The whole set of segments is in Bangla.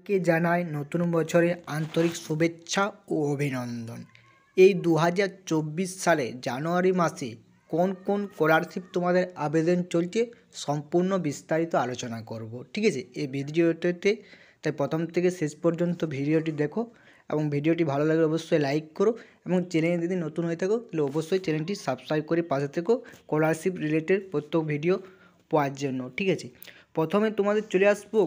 কে জানায় নতুন বছরে আন্তরিক শুভেচ্ছা ও অভিনন্দন। এই 2024 সালে জানুয়ারি মাসে কোন কোন স্কলারশিপ তোমাদের আবেদন চলছে সম্পূর্ণ বিস্তারিত আলোচনা করব। ঠিক আছে, এই ভিডিওটিতে তাই প্রথম থেকে শেষ পর্যন্ত ভিডিওটি দেখো এবং ভিডিওটি ভালো লাগলে অবশ্যই লাইক করো এবং চ্যানেলে যদি নতুন হয়ে থাকো তাহলে অবশ্যই চ্যানেলটি সাবস্ক্রাইব করে পাশে থেকো স্কলারশিপ রিলেটেড প্রত্যেক ভিডিও পাওয়ার জন্য। ঠিক আছে, প্রথমে তোমাদের চলে আসবো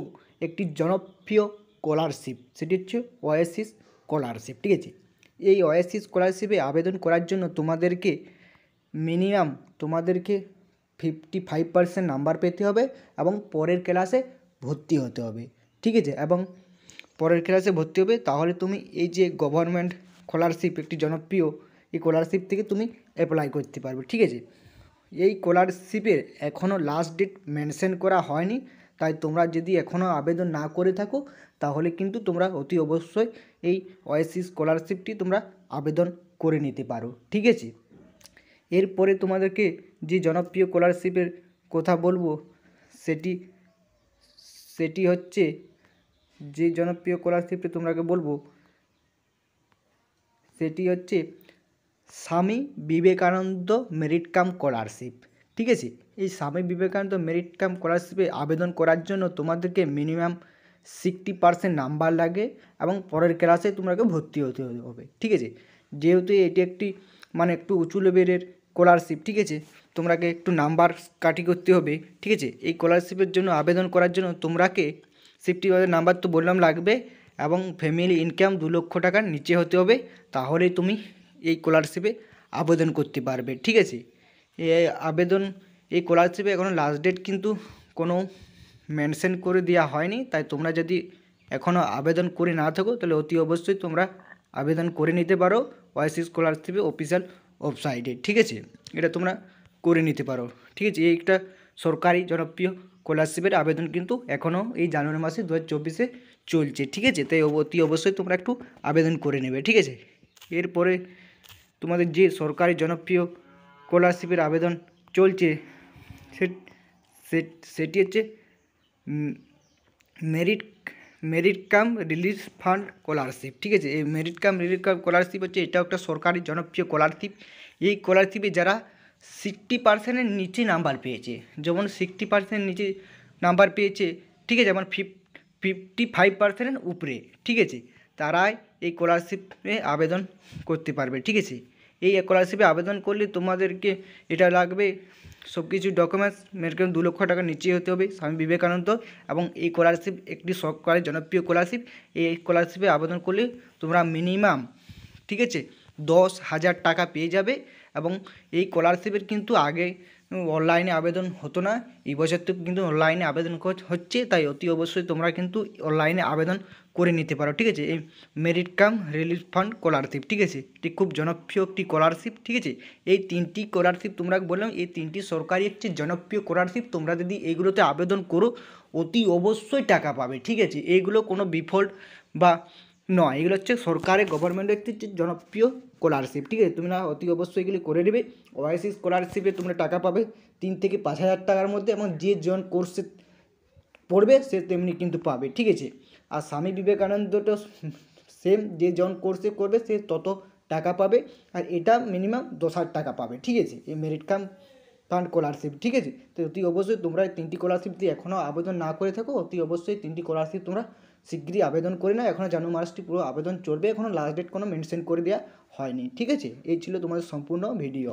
একটি জনপ্রিয় স্কলারশিপ, সেটি হচ্ছে ওয়াইসিস স্কলারশিপ। ঠিক আছে, এই ওয়াইসিস স্কলারশিপে আবেদন করার জন্য মিনিমাম 55% নাম্বার পেতে হবে এবং পরের ক্লাসে ভর্তি হতে হবে। ঠিক আছে, এবং পরের ক্লাসে ভর্তি হবে তাহলে তুমি এই যে গভর্নমেন্ট স্কলারশিপ একটি জনপ্রিয় এই স্কলারশিপ থেকে তুমি অ্যাপ্লাই করতে পারবে। ঠিক আছে, এই স্কলারশিপের এখনও লাস্ট ডেট মেনশন করা হয়নি, তাই তোমরা যদি এখনও আবেদন না করে থাকো তাহলে কিন্তু তোমরা অতি অবশ্যই এই ওয়াইসিস স্কলারশিপটি তোমরা আবেদন করে নিতে পারো। ঠিক আছে, এরপরে তোমাদেরকে যে জনপ্রিয় স্কলারশিপের কথা বলবো সেটি হচ্ছে যে জনপ্রিয় স্কলারশিপটি তোমাকে বলবো সেটি হচ্ছে Swami Vivekananda merit cum scholarship. ঠিক আছে, এই স্বামী বিবেকানন্দ মেরিট কাম স্কলারশিপে আবেদন করার জন্য তোমাদেরকে মিনিমাম 60% নাম্বার লাগে এবং পরের ক্লাসে তোমাকে ভর্তি হতে হবে। ঠিক আছে, যেহেতু এটি একটি একটু উঁচু লেভেলের স্কলারশিপ, ঠিক আছে, তোমাকে একটু নাম্বার কাটি করতে হবে। ঠিক আছে, এই স্কলারশিপের জন্য আবেদন করার জন্য তোমাকে 60% নাম্বার তো বললাম লাগবে এবং ফ্যামিলি ইনকাম 2 লক্ষ টাকার নিচে হতে হবে, তাহলেই তুমি এই স্কলারশিপে আবেদন করতে পারবে। ঠিক আছে, এই স্কলারশিপে এখনও লাস্ট ডেট কিন্তু কোনো মেনশন করে দেওয়া হয়নি, তাই তোমরা যদি এখনও আবেদন করে না থাকো তাহলে অতি অবশ্যই তোমরা আবেদন করে নিতে পারো ওয়াইসিস স্কলারশিপে অফিসিয়াল ওয়েবসাইটে। ঠিক আছে, এটা তোমরা করে নিতে পারো। ঠিক আছে, এইটা সরকারি জনপ্রিয় স্কলারশিপের আবেদন কিন্তু এখনও এই জানুয়ারি মাসে 2024-এ চলছে। ঠিক আছে, তাই অতি অবশ্যই তোমরা একটু আবেদন করে নেবে। ঠিক আছে, এরপরে তোমাদের যে সরকারি জনপ্রিয় স্কলারশিপের আবেদন চলছে সেটি হচ্ছে merit cum relief fund scholarship. ঠিক আছে, এই merit cum relief fund scholarship হচ্ছে এটা একটা সরকারি জনপ্রিয় স্কলারশিপ। এই স্কলারশিপে যারা 60%-এর নিচে নাম্বার পেয়েছে, যেমন 60% নিচে নাম্বার পেয়েছে, ঠিক আছে, যেমন 55%-এর উপরে, ঠিক আছে, তারাই এই স্কলারশিপে আবেদন করতে পারবে। ঠিক আছে, এই স্কলারশিপে আবেদন করলে তোমাদেরকে এটা লাগবে সব কিছু ডকুমেন্টস মিনিমাম 2 লক্ষ টাকার নিচে হতে হবে, স্বামী বিবেকানন্দ, এবং এই স্কলারশিপ একটি সরকারি জনপ্রিয় স্কলারশিপ। এই স্কলারশিপে আবেদন করলে তোমরা মিনিমাম, ঠিক আছে, 10,000 টাকা পেয়ে যাবে। এবং এই স্কলারশিপের কিন্তু আগে অনলাইনে আবেদন হতো না, এই বছর তো কিন্তু অনলাইনে আবেদন হচ্ছে, তাই অতি অবশ্যই তোমরা কিন্তু অনলাইনে আবেদন করে নিতে পারো। ঠিক আছে, এই merit cum relief fund scholarship, ঠিক আছে, এটি খুব জনপ্রিয় একটি স্কলারশিপ। ঠিক আছে, এই 3টি স্কলারশিপ তোমরা বললাম, এই 3টি সরকারি একটি জনপ্রিয় স্কলারশিপ। তোমরা যদি এইগুলোতে আবেদন করো অতি অবশ্যই টাকা পাবে। ঠিক আছে, এইগুলো কোনো বিফল্ট বা নয়, এগুলো হচ্ছে সরকারের গভর্নমেন্টের একটি জনপ্রিয় স্কলারশিপ। ঠিক আছে, তুমি না অতি অবশ্যই এগুলি করে নেবে। ওয়াইসি স্কলারশিপে তোমরা টাকা পাবে 3 থেকে 5,000 টাকার মধ্যে, এবং যে জন কোর্সে পড়বে সে তেমনি কিন্তু পাবে। ঠিক আছে, আর স্বামী বিবেকানন্দটা সেম, যে জন কোর্সে করবে সে তত টাকা পাবে, আর এটা মিনিমাম 10,000 টাকা পাবে। ঠিক আছে, এই মেরিট কাম ফান্ড স্কলারশিপ। ঠিক আছে, তো অতি অবশ্যই তোমরা এই 3টি স্কলারশিপ দিয়ে এখনও আবেদন না করে থাকো, অতি অবশ্যই 3টি স্কলারশিপ তোমরা শীঘ্রই আবেদন করে নাও। এখনও জানুয়ারি মাসটি পুরো আবেদন চলবে, এখনও লাস্ট ডেট কোনো মেনশন করে দেওয়া হয়নি। ঠিক আছে, এই ছিল তোমাদের সম্পূর্ণ ভিডিও।